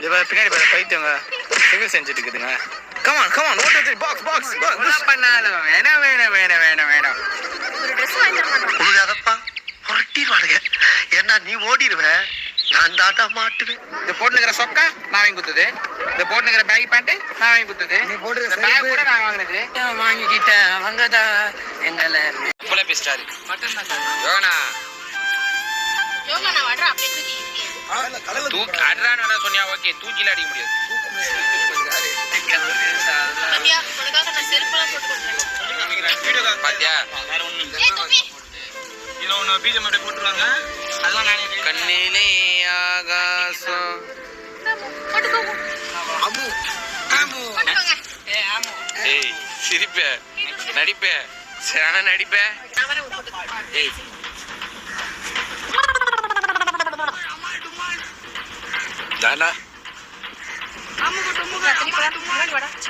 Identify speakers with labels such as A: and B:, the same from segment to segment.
A: பின்னாடி பைத்தியங்க சிங்கிள் செஞ்சுட்டு இருக்குதுங்க. Come on come on 1 2 3 box box box பண்ணாலும் வேணாம் வேணாம் வேணாம் வேணாம் வேணாம்.
B: ஒரு Dress வாங்கி தர மாட்டோம்.
C: உனதாதப்பா புரட்டிடுவானுங்க. ஏன்னா நீ ஓடிடுவேன், நான் தாத்தா மாட்டுவேன்.
A: இந்த போட்டுக்கிற சொக்கா நான் வாங்கி கொடுத்தது, இந்த போட்டுக்கிற பேக் பேண்ட் நான் வாங்கி கொடுத்தது, இந்த பேக் கூட நான் வாங்கினது.
C: வாங்கிக்கிட்டேன் அவங்கதான் எங்களை
A: புள்ள பேசிட்டாரு. யோகனா
B: யோகா நான் வர்றேன் அப்படியே தூக்கி
A: அட்றான்னு சொன்னியா? ஓகே, தூக்கில அடிக்க முடியாது.
B: சத்யா உனக்காக நான் செருப்பெல்லாம் போட்டு கொடுக்குறேன்.
A: பாத்தியா
D: இதுல ஒண்ணு பீஜம் அப்படியே போட்டுருவாங்க. அதெல்லாம் நானே
A: கண்ணிலே ஆகாசம் ஏய் சிரிப்ப நடிப்ப சரியான நடிப்ப. ஏய் தானா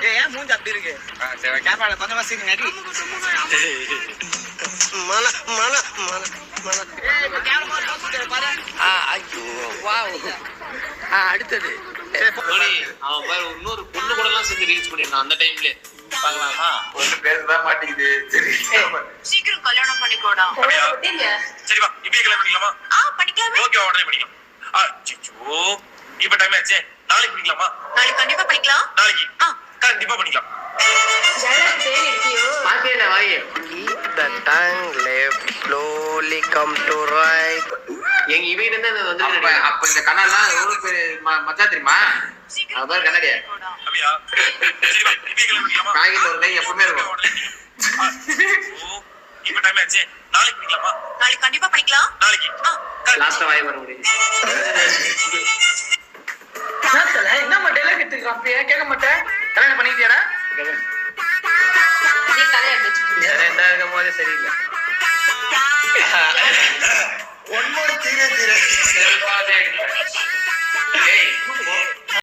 D: ஏன் மூஞ்சி அப்படி இருக்கு? சரி கேப்பால கொஞ்சமா சீக்கிரம் நடி.
C: மல மல மல மல.
A: ஐயோ வாவ். அடுத்தது
E: அவன் பாரு இன்னொரு பொண்ணு கூட எல்லாம் சேர்ந்து ரீச் பண்ணிருந்தான் அந்த டைம்ல. பாக்கலாமா?
A: ஒண்ணு பேசதான் மாட்டேங்குது. சரி
B: சீக்கிரம் கல்யாணம் பண்ணிக்கோடா.
E: சரிப்பா இப்பயே கல்யாணம் பண்ணிக்கலாமா?
B: பண்ணிக்கலாமே.
E: ஓகே உடனே பண்ணிக்கலாம். அச்சோ இப்ப டைம் ஆச்சு. நாளைக்கு பண்ணிக்கலாமா?
B: நாளைக்கு கண்டிப்பா பண்ணிக்கலாம்.
E: நாளைக்கு கண்டிப்பா பண்ணிக்கலாம்.
A: பாத்தியா வாயே
C: Keep the tongue left, slowly come to right.
A: எங்க இவன் வந்து அப்ப இந்த கண்ணாலாம் எவ்வளவு பேரு மச்சா தெரியுமா? அவர் கண்ணாடியா
E: அப்படியா? சரிப்பா இப்பயே கல்யாணம் பண்ணிக்கலாமா?
A: காய்கிட்ட ஒரு கை எப்பவுமே இருக்கும்.
E: இப்ப டைம் ஆச்சு. நாளைக்கு பண்ணிக்கலாமா?
B: நாளைக்கு கண்டிப்பா பண்ணிக்கலாம்.
E: நாளைக்கு
A: லாஸ்டா வாய் வர முடியும்.
D: என்ன டைலாக் எடுத்துக்கிறான்? அப்பயே கேட்க மாட்டேன். கல்யாணம் பண்ணிக்கிட்டியாடா?
B: நீ கல்யாணம் வச்சுட்டு
A: ரெண்டா இருக்கும் போதே சரியில்லை.